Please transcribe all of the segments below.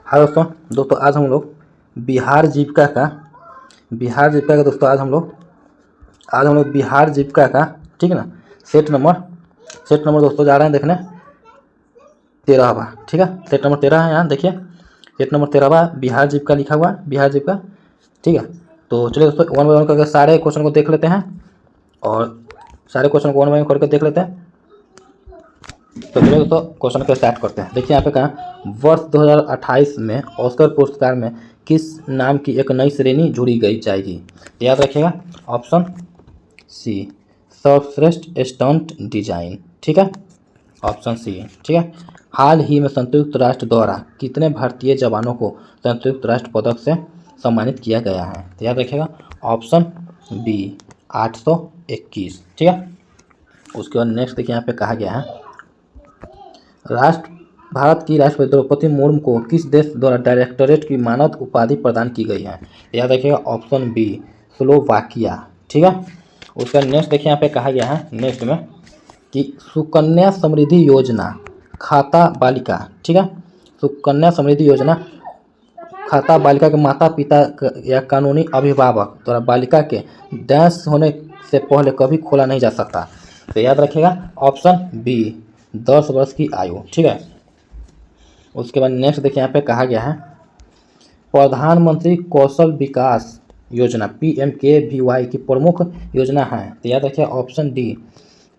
हाँ दोस्तों दोस्तों आज हम लोग बिहार जीविका का दोस्तों आज हम लोग बिहार जीविका का, ठीक है ना, सेट नंबर दोस्तों जा रहे हैं देखने 13वां। ठीक है, सेट नंबर 13 है, यहाँ देखिए सेट नंबर 13वां बिहार जीविका लिखा हुआ, बिहार जीविका। ठीक है, तो चलिए दोस्तों वन बाय वन करके सारे क्वेश्चन को देख लेते हैं और सारे क्वेश्चन को वन बाय वन करके देख लेते हैं। तो चलिए दोस्तों क्वेश्चन को स्टार्ट करते हैं। देखिए यहाँ पे कहा वर्ष 2028 में ऑस्कर पुरस्कार में किस नाम की एक नई श्रेणी जोड़ी गई जाएगी। तो याद रखिएगा ऑप्शन सी सर्वश्रेष्ठ स्टंट डिजाइन। ठीक है, ऑप्शन सी। ठीक है, हाल ही में संयुक्त राष्ट्र द्वारा कितने भारतीय जवानों को संयुक्त राष्ट्र पदक से सम्मानित किया गया है। तो याद रखिएगा ऑप्शन बी 821। ठीक है, उसके बाद नेक्स्ट देखिए यहाँ पे कहा गया है भारत की राष्ट्रपति द्रौपदी मुर्मू को किस देश द्वारा डायरेक्टरेट की मानद उपाधि प्रदान की गई है। याद रखिएगा ऑप्शन बी स्लोवाकिया। ठीक है, उसका नेक्स्ट देखिए यहाँ पे कहा गया है नेक्स्ट में कि सुकन्या समृद्धि योजना खाता बालिका, ठीक है, सुकन्या समृद्धि योजना खाता बालिका के माता पिता या कानूनी अभिभावक द्वारा बालिका के डैश होने से पहले कभी खोला नहीं जा सकता। तो याद रखिएगा ऑप्शन बी 10 वर्ष की आयु। ठीक है, उसके बाद नेक्स्ट देखिए यहाँ पे कहा गया है प्रधानमंत्री कौशल विकास योजना PMKVY की प्रमुख योजना है। तो याद रखिए ऑप्शन डी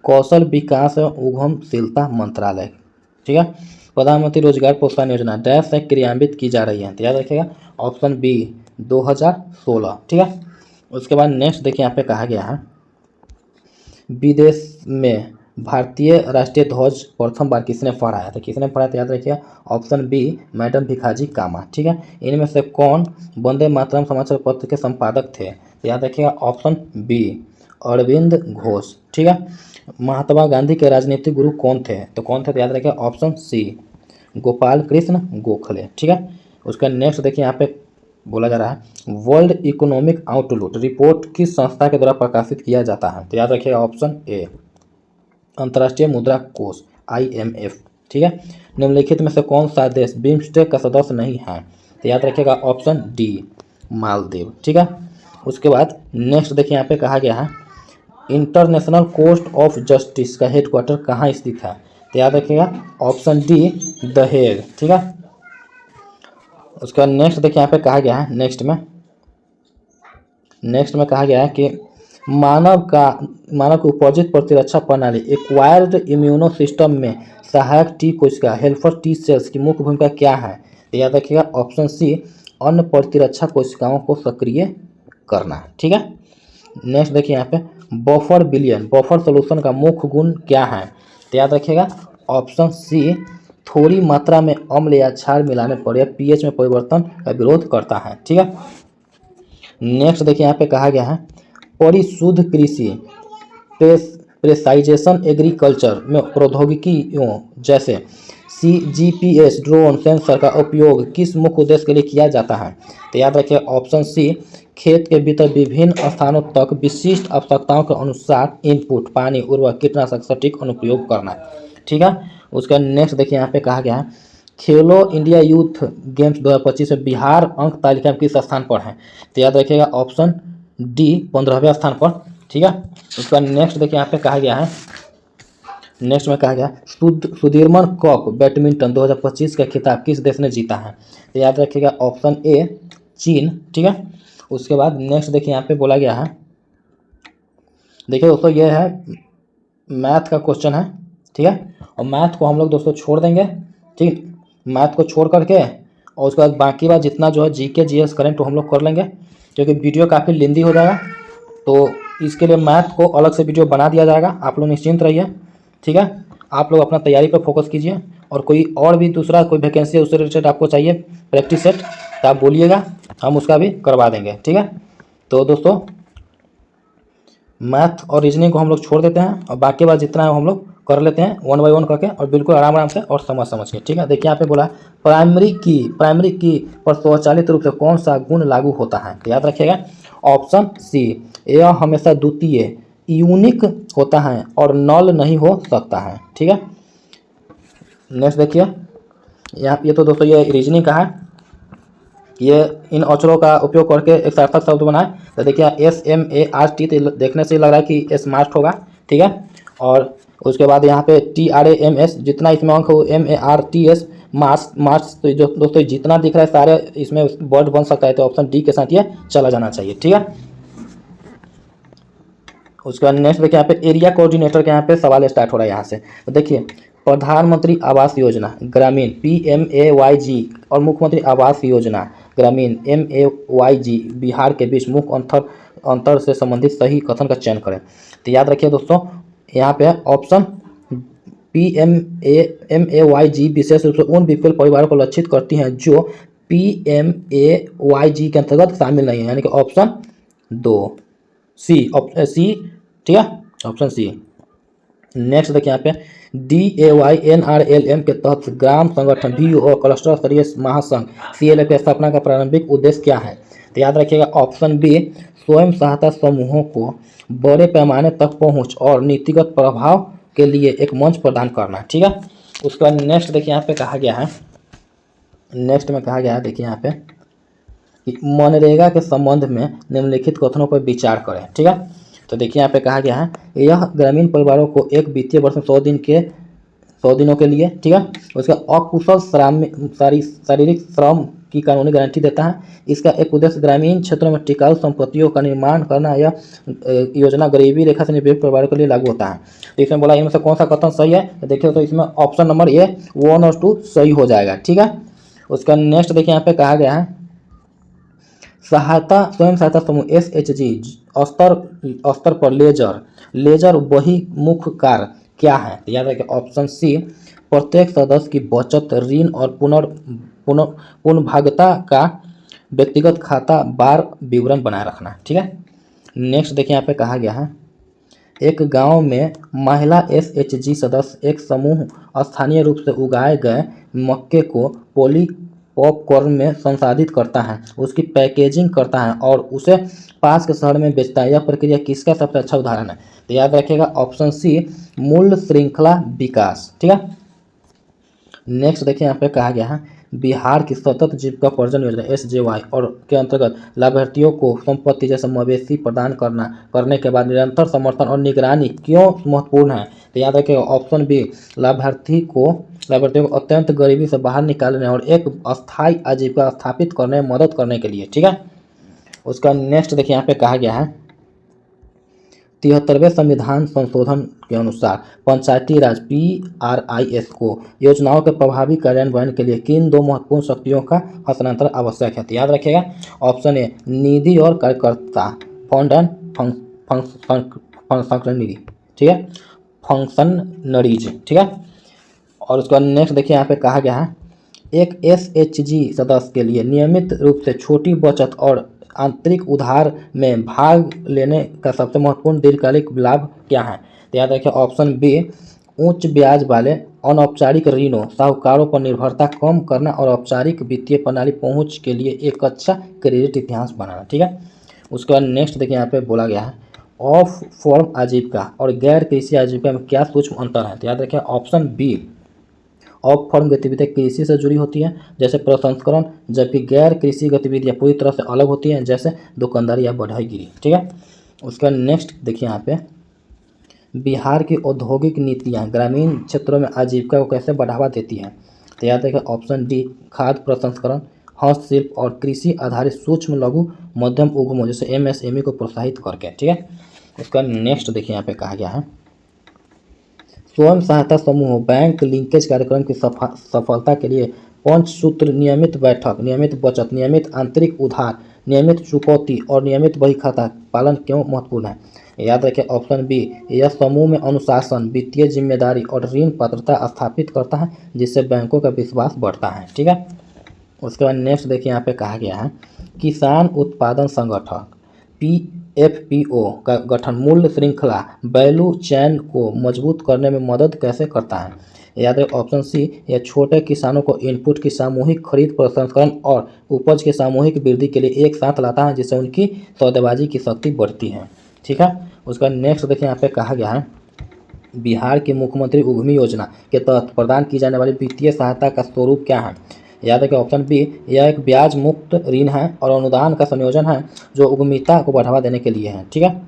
कौशल विकास एवं उद्यमशीलता मंत्रालय। ठीक है, प्रधानमंत्री रोजगार प्रोत्साहन योजना डैश से क्रियान्वित की जा रही है। तो याद रखिएगा ऑप्शन बी 2016। ठीक है, उसके बाद नेक्स्ट देखिए यहाँ पे कहा गया है विदेश में भारतीय राष्ट्रीय ध्वज प्रथम बार किसने फहराया। तो किसने फहराया, तो याद रखिए ऑप्शन बी मैडम भिखाजी कामा। ठीक है, इनमें से कौन वंदे मातरम समाचार पत्र के संपादक थे। तो याद रखिएगा ऑप्शन बी अरविंद घोष। ठीक है, महात्मा गांधी के राजनीतिक गुरु कौन थे, तो कौन थे, तो याद रखिए ऑप्शन सी गोपाल कृष्ण गोखले। ठीक है, उसका नेक्स्ट देखिए यहाँ पे बोला जा रहा है वर्ल्ड इकोनॉमिक आउटलुक रिपोर्ट किस संस्था के द्वारा प्रकाशित किया जाता है। तो याद रखिएगा ऑप्शन ए अंतर्राष्ट्रीय मुद्रा कोष IMF। ठीक है, निम्नलिखित में से कौन सा देश बिम्स्टेक का सदस्य नहीं है। तो याद रखिएगा ऑप्शन डी मालदीव। ठीक है, उसके बाद नेक्स्ट देखिए यहाँ पे कहा गया है इंटरनेशनल कोर्ट ऑफ जस्टिस का हेडक्वार्टर कहाँ स्थित है। तो याद रखिएगा ऑप्शन डी द हेग। ठीक है, उसके बाद नेक्स्ट देखिए यहाँ पे कहा गया है नेक्स्ट में कहा गया है कि मानव की उपर्जित प्रतिरक्षा प्रणाली एक्वायर्ड इम्यूनो सिस्टम में सहायक टी कोशिका हेल्पर टी सेल्स की मुख्य भूमिका क्या है। तो याद रखिएगा ऑप्शन सी अन्य प्रतिरक्षा कोशिकाओं को सक्रिय करना। ठीक है, नेक्स्ट देखिए यहाँ पे बफर सोल्यूशन का मुख्य गुण क्या है। तो याद रखिएगा ऑप्शन सी थोड़ी मात्रा में अम्ल या क्षार मिलाने पर यह pH में परिवर्तन का विरोध करता है। ठीक है, नेक्स्ट देखिए यहाँ पे कहा गया है परिशुद्ध कृषि प्रेसाइजेशन एग्रीकल्चर में प्रौद्योगिकियों जैसे CGPS ड्रोन सेंसर का उपयोग किस मुख्य उद्देश्य के लिए किया जाता है। तो याद रखिए ऑप्शन सी खेत के भीतर विभिन्न स्थानों तक विशिष्ट आवश्यकताओं के अनुसार इनपुट पानी उर्वरक कीटनाशक सटीक अनुप्रयोग करना। ठीक है, उसका नेक्स्ट देखिए यहाँ पे कहा गया है खेलो इंडिया यूथ गेम्स 2025 में बिहार अंक तालिका में किस स्थान पर है। तो याद रखिएगा ऑप्शन डी 15वें स्थान पर। ठीक है, उसका नेक्स्ट देखिए यहाँ पे कहा गया है नेक्स्ट में कहा गया सुधीरमन कप बैडमिंटन 2025 का खिताब किस देश ने जीता है। तो याद रखिएगा ऑप्शन ए चीन। ठीक है, उसके बाद नेक्स्ट देखिए यहाँ पे बोला गया है देखिए दोस्तों ये है मैथ का क्वेश्चन है। ठीक है, और मैथ को हम लोग दोस्तों छोड़ देंगे। ठीक, मैथ को छोड़ करके और उसके बाद बाकी बात जितना जो है GK GS करेंट हम लोग कर लेंगे क्योंकि वीडियो काफ़ी लेंदी हो जाएगा। तो इसके लिए मैथ को अलग से वीडियो बना दिया जाएगा, आप लोग निश्चिंत रहिए। ठीक है, आप लोग अपना तैयारी पर फोकस कीजिए और कोई और भी दूसरा कोई वैकेंसी उससे रिलेटेड आपको चाहिए प्रैक्टिस सेट तो आप बोलिएगा, हम उसका भी करवा देंगे। ठीक है, तो दोस्तों मैथ और रीजनिंग को हम लोग छोड़ देते हैं और बाकी बात जितना है हम लोग कर लेते हैं वन बाय वन करके और बिल्कुल आराम से और समझ के। ठीक है, देखिए यहाँ पे बोला प्राइमरी की पर स्वचालित रूप से कौन सा गुण लागू होता है। तो याद रखिएगा ऑप्शन सी यह हमेशा द्वितीय यूनिक होता है और नल नहीं हो सकता है। ठीक है, नेक्स्ट देखिए यहाँ ये तो दोस्तों ये रीजनिंग का है। ये इन अक्षरों का उपयोग करके एक सार्थक शब्द बनाए। तो देखिए SMART, तो देखने से लग रहा है कि स्मार्ट होगा, ठीक है। और उसके बाद यहाँ पे TRAMS, जितना इसमें अंक हो MARTS, मार्स मार्स, तो जो दोस्तों जितना दिख रहा है सारे इसमें वर्ड बन सकता है, तो ऑप्शन डी के साथ ये चला जाना चाहिए, ठीक है। उसके बाद नेक्स्ट देखिए यहाँ पे एरिया कोऑर्डिनेटर के यहाँ पे सवाल स्टार्ट हो रहा है यहाँ से। तो देखिए प्रधानमंत्री आवास योजना ग्रामीण PMAYG और मुख्यमंत्री आवास योजना ग्रामीण MAYG बिहार के बीच मुख्य अंतर से संबंधित सही कथन का चयन करें। तो याद रखिए दोस्तों, यहाँ पे ऑप्शन PMAYG विशेष रूप से उन बीपीएल परिवारों को लक्षित करती हैं जो PMAYG के अंतर्गत शामिल नहीं है, यानी कि ऑप्शन 2 सी, ठीक है, ऑप्शन सी। नेक्स्ट देखिए यहाँ पे DAYNRLM के तहत ग्राम संगठन VU और क्लस्टर स्तरीय महासंघ CLF की स्थापना का प्रारंभिक उद्देश्य क्या है। तो याद रखिएगा ऑप्शन बी स्वयं सहायता समूहों को बड़े पैमाने तक पहुंच और नीतिगत प्रभाव के लिए एक मंच प्रदान करना, ठीक है। उसके बाद नेक्स्ट देखिए यहाँ पे कहा गया है, नेक्स्ट में कहा गया है देखिए यहाँ पे कि मनरेगा के संबंध में निम्नलिखित कथनों पर विचार करें, ठीक है। तो देखिए यहाँ पे कहा गया है यह ग्रामीण परिवारों को एक वित्तीय वर्ष में 100 दिनों के लिए, ठीक है, उसका अकुशल शारीरिक श्रम की कानूनी गारंटी देता है। इसका एक उद्देश्य ग्रामीण क्षेत्रों में टिकाऊ संपत्तियों का निर्माण करना। यह योजना गरीबी रेखा से निपीड़ित परिवारों के लिए लागू होता है। तो इसमें बोला इनमें से कौन सा कथन सही है, तो देखिए तो इसमें ऑप्शन नंबर ए 1 और 2 सही हो जाएगा, ठीक है। उसका नेक्स्ट देखिए यहाँ पे कहा गया है स्वयं सहायता समूह SHG स्तर पर लेजर वही मुख्य कार्य क्या है। तो याद रखिए ऑप्शन सी प्रत्येक सदस्य की बचत, ऋण और पुनर्भागता का व्यक्तिगत खाता बार विवरण बनाए रखना, ठीक है। नेक्स्ट देखिए यहाँ पे कहा गया है एक गांव में महिला SHG सदस्य एक समूह स्थानीय रूप से उगाए गए मक्के को पॉपकॉर्न में संसाधित करता है, उसकी पैकेजिंग करता है और उसे पास के शहर में बेचता है। यह प्रक्रिया किसका सबसे अच्छा उदाहरण है। तो याद रखिएगा ऑप्शन सी मूल्य श्रृंखला विकास, ठीक है। नेक्स्ट देखिए यहाँ पे कहा गया है बिहार की सतत जीविका पर्जन योजना SJY और के अंतर्गत लाभार्थियों को संपत्ति जैसे मवेशी प्रदान करने के बाद निरंतर समर्थन और निगरानी क्यों महत्वपूर्ण है। तो याद रखिएगा ऑप्शन बी लाभार्थियों को अत्यंत गरीबी से बाहर निकालने और एक अस्थायी आजीविका स्थापित करने में मदद करने के लिए, ठीक है। उसका नेक्स्ट देखिए यहाँ पे कहा गया है 73वें संविधान संशोधन के अनुसार पंचायती राज PRIS को योजनाओं के प्रभावी कार्यान्वयन के लिए किन 2 महत्वपूर्ण शक्तियों का हस्तांतरण आवश्यक है। तो याद रखिएगा ऑप्शन ए निधि और कार्यकर्ता, फंड एंड फंक्शनरी, ठीक है, फंक्शनरीज, ठीक है। और उसके बाद नेक्स्ट देखिए यहाँ पे कहा गया है एक SHG सदस्य के लिए नियमित रूप से छोटी बचत और आंतरिक उधार में भाग लेने का सबसे महत्वपूर्ण दीर्घकालिक लाभ क्या है। तो याद रखिए ऑप्शन बी उच्च ब्याज वाले अनौपचारिक ऋणों, साहूकारों पर निर्भरता कम करना और औपचारिक वित्तीय प्रणाली पहुंच के लिए एक अच्छा क्रेडिट इतिहास बनाना, ठीक है। उसके बाद नेक्स्ट देखिए यहाँ पे बोला गया है ऑफ फॉर्म आजीविका और गैर कृषि आजीविका में क्या सूक्ष्म अंतर है। तो याद रखिए ऑप्शन बी ऑफ फॉर्म गतिविधियाँ कृषि से जुड़ी होती हैं जैसे प्रसंस्करण, जबकि गैर कृषि गतिविधियाँ पूरी तरह से अलग होती हैं जैसे दुकानदारी या बढ़ईगिरी, ठीक है। उसका नेक्स्ट देखिए यहाँ पे बिहार की औद्योगिक नीतियाँ ग्रामीण क्षेत्रों में आजीविका को कैसे बढ़ावा देती हैं। तो याद रखिए ऑप्शन डी खाद्य प्रसंस्करण, हस्तशिल्प और कृषि आधारित सूक्ष्म लघु मध्यम उद्यमों जैसे MSME को प्रोत्साहित करके, ठीक है। उसका नेक्स्ट देखिए यहाँ पे कहा गया है स्वयं सहायता समूह बैंक लिंकेज कार्यक्रम की सफलता के लिए पंचसूत्र नियमित बैठक, नियमित बचत, नियमित आंतरिक उधार, नियमित चुकौती और नियमित बही खाता पालन क्यों महत्वपूर्ण है। याद रखें ऑप्शन बी यह समूह में अनुशासन, वित्तीय जिम्मेदारी और ऋण पात्रता स्थापित करता है जिससे बैंकों का विश्वास बढ़ता है, ठीक है। उसके बाद नेक्स्ट देखिए यहाँ पे कहा गया है किसान उत्पादन संगठन PFPO का गठन मूल्य श्रृंखला वैल्यू चैन को मजबूत करने में मदद कैसे करता है। याद रखें ऑप्शन सी यह छोटे किसानों को इनपुट की सामूहिक खरीद, प्रसंस्करण और उपज के सामूहिक वृद्धि के लिए एक साथ लाता है जिससे उनकी सौदेबाजी की शक्ति बढ़ती है, ठीक है। उसका नेक्स्ट देखिए यहाँ पे कहा गया है बिहार की मुख्यमंत्री उद्यमी योजना के तहत प्रदान की जाने वाली वित्तीय सहायता का स्वरूप क्या है। याद रखिए ऑप्शन बी, यह एक ब्याज मुक्त ऋण है और अनुदान का संयोजन है जो उद्यमिता को बढ़ावा देने के लिए है। ठीक है,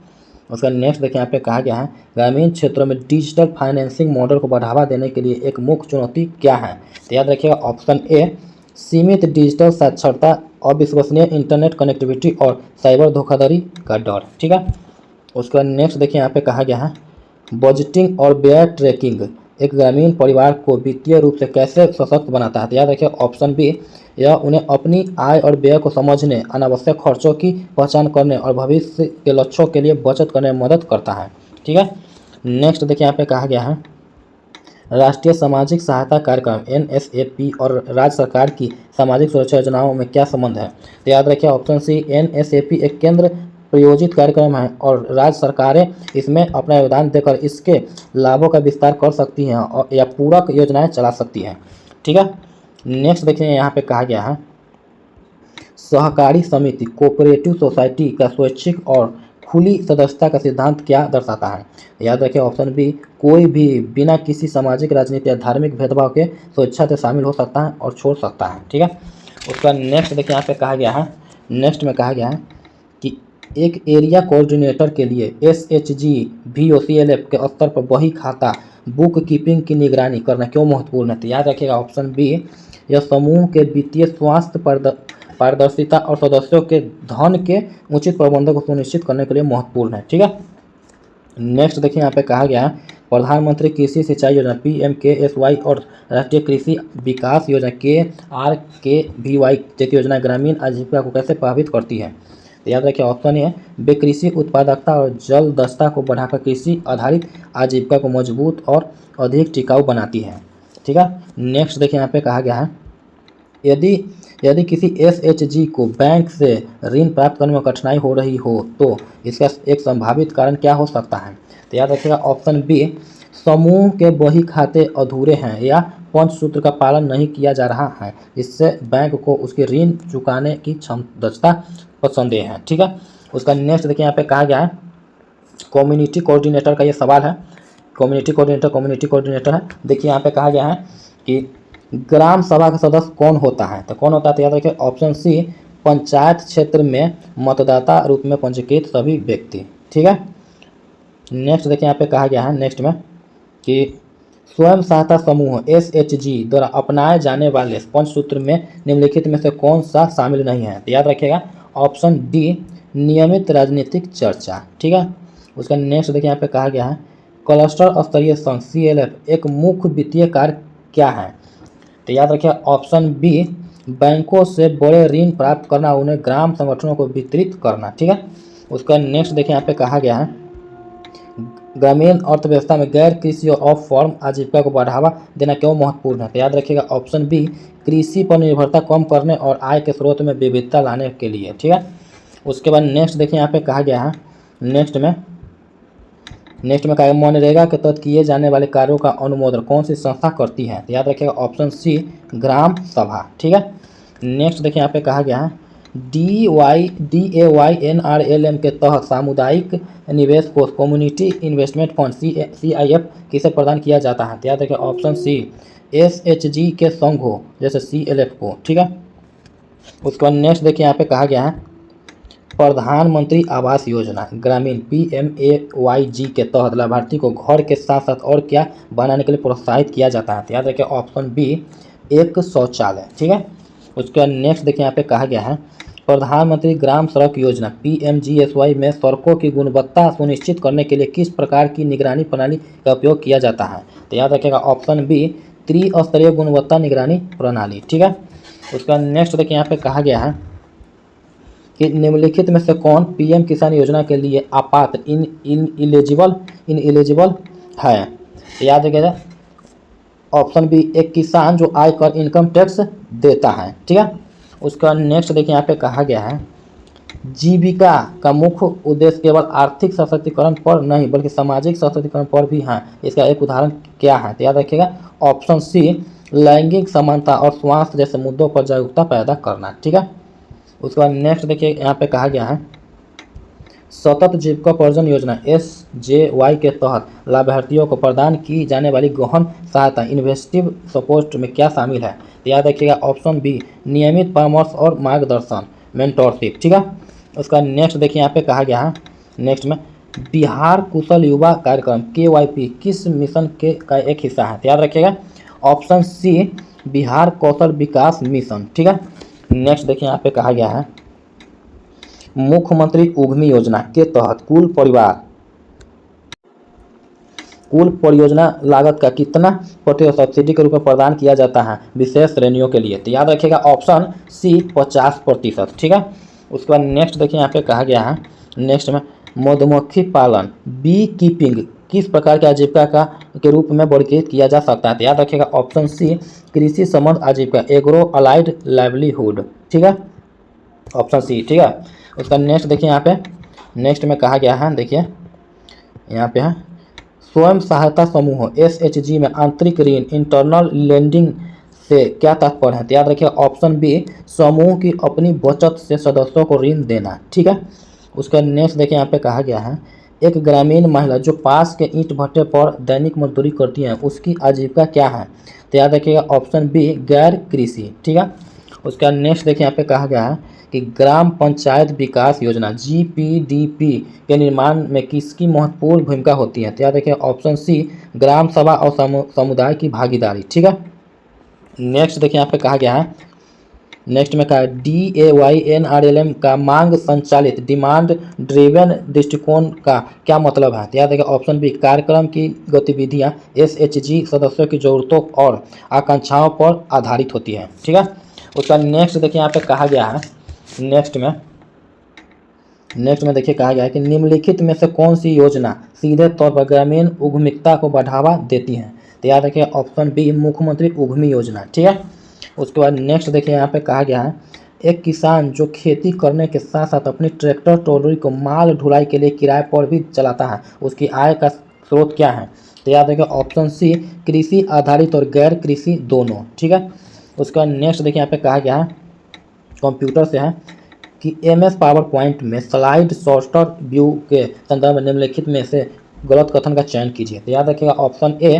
उसका नेक्स्ट देखिए यहाँ पे कहा गया है, ग्रामीण क्षेत्रों में डिजिटल फाइनेंसिंग मॉडल को बढ़ावा देने के लिए एक मुख्य चुनौती क्या है? तो याद रखिएगा ऑप्शन ए, सीमित डिजिटल साक्षरता, अविश्वसनीय इंटरनेट कनेक्टिविटी और साइबर धोखाधड़ी का डर। ठीक है, उसका नेक्स्ट देखिए यहाँ पे कहा गया है, बजटिंग और व्यय ट्रैकिंग एक ग्रामीण परिवार को वित्तीय रूप से कैसे सशक्त बनाता है? तो याद रखिए ऑप्शन बी, यह उन्हें अपनी आय और व्यय को समझने, अनावश्यक खर्चों की पहचान करने और भविष्य के लक्ष्यों के लिए बचत करने में मदद करता है। ठीक है, नेक्स्ट देखिए यहाँ पे कहा गया है, राष्ट्रीय सामाजिक सहायता कार्यक्रम NSAP और राज्य सरकार की सामाजिक सुरक्षा योजनाओं में क्या संबंध है? तो याद रखिए ऑप्शन सी, NSAP एक केंद्र प्रायोजित कार्यक्रम है और राज्य सरकारें इसमें अपना योगदान देकर इसके लाभों का विस्तार कर सकती हैं और या पूरक योजनाएं चला सकती हैं। ठीक है, नेक्स्ट देखिए यहाँ पे कहा गया है, सहकारी समिति कोऑपरेटिव सोसाइटी का स्वैच्छिक और खुली सदस्यता का सिद्धांत क्या दर्शाता है? याद रखिए ऑप्शन बी, कोई भी बिना किसी सामाजिक, राजनीतिक या धार्मिक भेदभाव के स्वेच्छा से शामिल हो सकता है और छोड़ सकता है। ठीक है, उसका नेक्स्ट देखिए यहाँ पे कहा गया है, नेक्स्ट में कहा गया है कि एक एरिया कोऑर्डिनेटर के लिए SHG VOCLF के स्तर पर बही खाता बुक कीपिंग की निगरानी करना क्यों महत्वपूर्ण है? तो याद रखिएगा ऑप्शन बी, यह समूह के वित्तीय स्वास्थ्य पारदर्शिता और सदस्यों के धन के उचित प्रबंधन को सुनिश्चित करने के लिए महत्वपूर्ण है। ठीक है, नेक्स्ट देखिए यहाँ पे कहा गया है, प्रधानमंत्री कृषि सिंचाई योजना PMKSY और राष्ट्रीय कृषि विकास योजना KRKVY जैसी योजना ग्रामीण आजीविका को कैसे प्रभावित करती है? तो याद रखिए ऑप्शन ए, वे कृषि उत्पादकता और जल दक्षता को बढ़ाकर कृषि आधारित आजीविका को मजबूत और अधिक टिकाऊ बनाती है। ठीक है, नेक्स्ट देखिए यहाँ पे कहा गया है, यदि किसी SHG को बैंक से ऋण प्राप्त करने में कठिनाई हो रही हो तो इसका एक संभावित कारण क्या हो सकता है? तो याद रखिएगा ऑप्शन बी, समूह के बही खाते अधूरे हैं या पंचसूत्र का पालन नहीं किया जा रहा है, जिससे बैंक को उसके ऋण चुकाने की दक्षता पर संदेह है। ठीक है, उसका नेक्स्ट देखिए यहाँ पे कहा गया है, कम्युनिटी कोऑर्डिनेटर का ये सवाल है, कम्युनिटी कोऑर्डिनेटर है। देखिए यहाँ पे कहा गया है कि ग्राम सभा का सदस्य कौन होता है? तो कौन होता है? तो याद रखिए ऑप्शन सी, पंचायत क्षेत्र में मतदाता रूप में पंजीकृत सभी व्यक्ति। ठीक है, नेक्स्ट देखिए यहाँ पे कहा गया है, नेक्स्ट में कि स्वयं सहायता समूह SHG द्वारा अपनाए जाने वाले पंचसूत्र में निम्नलिखित में से कौन सा शामिल नहीं है? तो याद रखिएगा ऑप्शन डी, नियमित राजनीतिक चर्चा। ठीक है, उसका नेक्स्ट देखिए यहाँ पे कहा गया है, क्लस्टर स्तरीय संघ CLF एक मुख्य वित्तीय कार्य क्या है? तो याद रखिए ऑप्शन बी, बैंकों से बड़े ऋण प्राप्त करना, उन्हें ग्राम संगठनों को वितरित करना। ठीक है, उसका नेक्स्ट देखिए यहाँ पे कहा गया है, ग्रामीण अर्थव्यवस्था में गैर कृषि और ऑफ फार्म आजीविका को बढ़ावा देना क्यों महत्वपूर्ण है? तो याद रखिएगा ऑप्शन बी, कृषि पर निर्भरता कम करने और आय के स्रोत में विविधता लाने के लिए। ठीक है, उसके बाद नेक्स्ट देखिए यहाँ पे कहा गया है, नेक्स्ट में कहा मनरेगा के तहत किए जाने वाले कार्यों का अनुमोदन कौन सी संस्था करती है? तो याद रखिएगा ऑप्शन सी, ग्राम सभा। ठीक है, नेक्स्ट देखिए यहाँ पे कहा गया है, DAYNRLM के तहत सामुदायिक निवेश कोष कम्युनिटी इन्वेस्टमेंट फंड CIF किसे प्रदान किया जाता है? तो याद रखिए ऑप्शन सी, SHG के संघों जैसे CLF को। ठीक है, उसके बाद नेक्स्ट देखिए यहाँ पे कहा गया है, प्रधानमंत्री आवास योजना ग्रामीण PMAYG के तहत लाभार्थी को घर के साथ साथ और क्या बनाने के लिए प्रोत्साहित किया जाता है? तो याद रखिए ऑप्शन बी, एक शौचालय। ठीक है, उसके बाद नेक्स्ट देखिए यहाँ पे कहा गया है, प्रधानमंत्री ग्राम सड़क योजना PMGSY में सड़कों की गुणवत्ता सुनिश्चित करने के लिए किस प्रकार की निगरानी प्रणाली का उपयोग किया जाता है? तो याद रखिएगा ऑप्शन बी, त्रिस्तरीय गुणवत्ता निगरानी प्रणाली। ठीक है, उसका नेक्स्ट देखिए यहाँ पे कहा गया है कि निम्नलिखित में से कौन PM किसान योजना के लिए अपात्र इनएलिजिबल है? तो याद रखिएगा ऑप्शन बी, एक किसान जो आयकर इनकम टैक्स देता है। ठीक है, उसका नेक्स्ट देखिए यहाँ पे कहा गया है, जीविका का मुख्य उद्देश्य केवल आर्थिक सशक्तिकरण पर नहीं बल्कि सामाजिक सशक्तिकरण पर भी है, इसका एक उदाहरण क्या है? तो याद रखिएगा ऑप्शन सी, लैंगिक समानता और स्वास्थ्य जैसे मुद्दों पर जागरूकता पैदा करना। ठीक है, उसके बाद नेक्स्ट देखिए यहाँ पे कहा गया है, सतत जीविकोपार्जन योजना SJY के तहत लाभार्थियों को प्रदान की जाने वाली गहन सहायता इन्वेस्टिव सपोर्ट में क्या शामिल है? तो याद रखिएगा ऑप्शन बी नियमित परामर्श और मार्गदर्शन मेंटोरशिप। ठीक है, उसका नेक्स्ट देखिए यहाँ पे कहा गया है नेक्स्ट में बिहार कुशल युवा कार्यक्रम KYP किस मिशन के का एक हिस्सा है? तो याद रखिएगा ऑप्शन सी बिहार कौशल विकास मिशन। ठीक है, नेक्स्ट देखिए यहाँ पे कहा गया है मुख्यमंत्री उद्यमी योजना के तहत कुल परियोजना लागत का कितना प्रतिशत सब्सिडी के रूप में प्रदान किया जाता है विशेष श्रेणियों के लिए? तो याद रखिएगा ऑप्शन सी 50%। ठीक है, उसके बाद नेक्स्ट देखिए यहाँ पे कहा गया है नेक्स्ट में मधुमक्खी पालन बी कीपिंग किस प्रकार की आजीविका के रूप में वर्गीकृत किया जा सकता है? तो याद रखिएगा ऑप्शन सी कृषि संबंध आजीविका एग्रो अलाइड लाइवलीहुड। ठीक है, ऑप्शन सी। ठीक है, उसका नेक्स्ट देखिए यहाँ पे नेक्स्ट में कहा गया है देखिए यहाँ पे है स्वयं सहायता समूह SHG में आंतरिक ऋण इंटरनल लेंडिंग से क्या तात्पर्य है? तो याद रखिए ऑप्शन बी समूह की अपनी बचत से सदस्यों को ऋण देना। ठीक है, उसका नेक्स्ट देखिए यहाँ पे कहा गया है एक ग्रामीण महिला जो पास के ईंट भट्टे पर दैनिक मजदूरी करती है उसकी आजीविका क्या है? तो याद रखिएगा ऑप्शन बी गैर कृषि। ठीक है, उसका नेक्स्ट देखिए यहाँ पे कहा गया है कि ग्राम पंचायत विकास योजना GPDP के निर्माण में किसकी महत्वपूर्ण भूमिका होती है? तो याद रखिए ऑप्शन सी ग्राम सभा और समुदाय की भागीदारी। ठीक है, नेक्स्ट देखिए यहाँ पे कहा गया है नेक्स्ट में कहा DAYNRLM का मांग संचालित डिमांड ड्रिवन दृष्टिकोण का क्या मतलब है? तो याद रखिए ऑप्शन बी कार्यक्रम की गतिविधियां SHG सदस्यों की जरूरतों और आकांक्षाओं पर आधारित होती है। ठीक है, उसका नेक्स्ट देखिए यहाँ पे कहा गया है नेक्स्ट में देखिए कहा गया है कि निम्नलिखित में से कौन सी योजना सीधे तौर पर ग्रामीण उद्यमिता को बढ़ावा देती है? तो याद रखिए ऑप्शन बी मुख्यमंत्री उद्यमी योजना। ठीक है, उसके बाद नेक्स्ट देखिए यहाँ पे कहा गया है एक किसान जो खेती करने के साथ साथ अपनी ट्रैक्टर ट्रॉली को माल ढुलाई के लिए किराए पर भी चलाता है उसकी आय का स्रोत क्या है? तो याद रखिए ऑप्शन सी कृषि आधारित और गैर कृषि दोनों। ठीक है, उसका नेक्स्ट देखिए यहाँ पे कहा गया है कंप्यूटर से है कि MS पावर पॉइंट में स्लाइड सॉर्टर व्यू के संदर्भ में निम्नलिखित में से गलत कथन का चयन कीजिए। तो याद रखिएगा ऑप्शन ए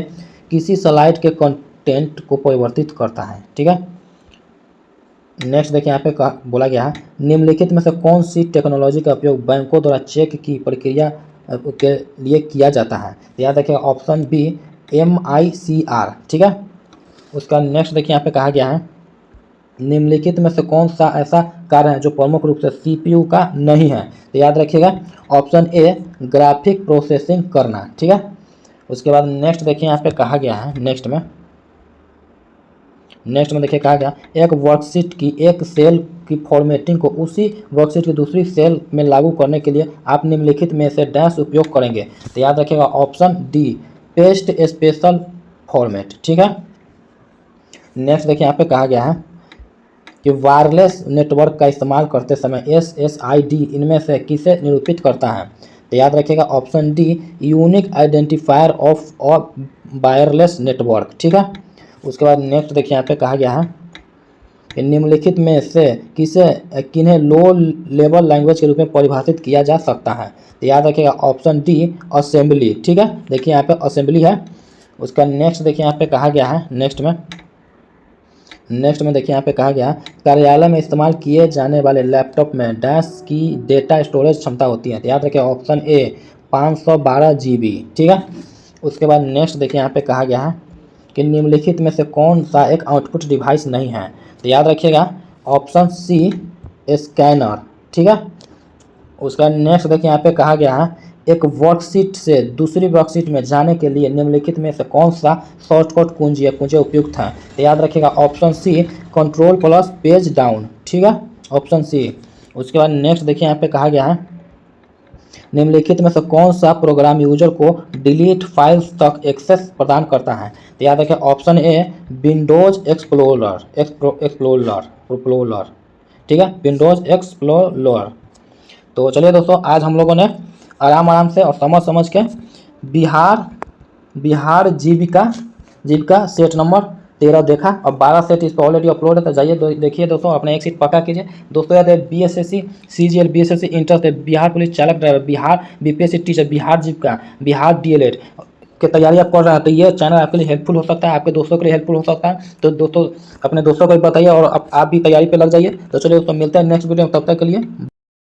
किसी स्लाइड के कंटेंट को परिवर्तित करता है। ठीक है, नेक्स्ट देखिए यहाँ पे बोला गया है निम्नलिखित में से कौन सी टेक्नोलॉजी का उपयोग बैंकों द्वारा चेक की प्रक्रिया के लिए किया जाता है? तो याद रखिएगा ऑप्शन बी MICR। ठीक है, उसका नेक्स्ट देखिए यहाँ पे कहा गया है निम्नलिखित में से कौन सा ऐसा कार्य है जो प्रमुख रूप से CPU का नहीं है? तो याद रखिएगा ऑप्शन ए ग्राफिक प्रोसेसिंग करना। ठीक है, उसके बाद नेक्स्ट देखिए यहाँ पे कहा गया है नेक्स्ट में देखिए कहा गया एक वर्कशीट की एक सेल की फॉर्मेटिंग को उसी वर्कशीट की दूसरी सेल में लागू करने के लिए आप निम्नलिखित में से डैश उपयोग करेंगे? तो याद रखिएगा option D paste special format. ठीक है, नेक्स्ट देखिए यहाँ पे कहा गया है कि वायरलेस नेटवर्क का इस्तेमाल करते समय SSID इनमें से किसे निरूपित करता है? तो याद रखिएगा option D unique identifier of wireless network. ठीक है, उसके बाद नेक्स्ट देखिए यहाँ पे कहा गया है कि निम्नलिखित में से किन्हें लो लेवल लैंग्वेज के रूप में परिभाषित किया जा सकता है? तो याद रखिएगा ऑप्शन डी असेंबली। ठीक है, देखिए यहाँ पे असेंबली है। उसका नेक्स्ट देखिए यहाँ पे कहा गया है नेक्स्ट में देखिए यहाँ पे कहा गया कार्यालय में इस्तेमाल किए जाने वाले लैपटॉप में डैश की डेटा स्टोरेज क्षमता होती है? तो याद रखिए ऑप्शन ए 512 GB। ठीक है, उसके बाद नेक्स्ट देखिए यहाँ पे कहा गया है कि निम्नलिखित में से कौन सा एक आउटपुट डिवाइस नहीं है? तो याद रखिएगा ऑप्शन सी स्कैनर। ठीक है, उसका नेक्स्ट देखिए यहाँ पे कहा गया है एक वर्कशीट से दूसरी वर्कशीट में जाने के लिए निम्नलिखित में से कौन सा शॉर्टकट कुंजी या कुंजी उपयुक्त है? तो याद रखिएगा option C control plus page down. ठीक है, ऑप्शन सी। उसके बाद नेक्स्ट देखिए यहाँ पे कहा गया है निम्नलिखित में से कौन सा प्रोग्राम यूजर को डिलीट फाइल्स तक एक्सेस प्रदान करता है? तो याद रखिए ऑप्शन ए विंडोज एक्सप्लोरर। ठीक है, विंडोज एक्सप्लोरर। तो चलिए दोस्तों आज हम लोगों ने आराम से और समझ के बिहार जीविका सेट नंबर 13 देखा और 12 सेट इस पर ऑलरेडी अपलोड है, तो जाइए देखिए दोस्तों, अपने एक सीट पक्का कीजिए दोस्तों। याद है BSSC CGL BSSC इंटर से बिहार पुलिस चालक driver, Bihar BPSC teacher, Bihar Jeevika, Bihar DLED की तैयारी आप कर रहे हैं, तो ये चैनल आपके लिए हेल्पफुल हो सकता है, आपके दोस्तों के लिए हेल्पफुल हो सकता है। तो दोस्तों अपने दोस्तों को भी बताइए और आप भी तैयारी पे लग जाइए। तो चलिए दोस्तों, मिलते हैं नेक्स्ट वीडियो में, तब तक के लिए।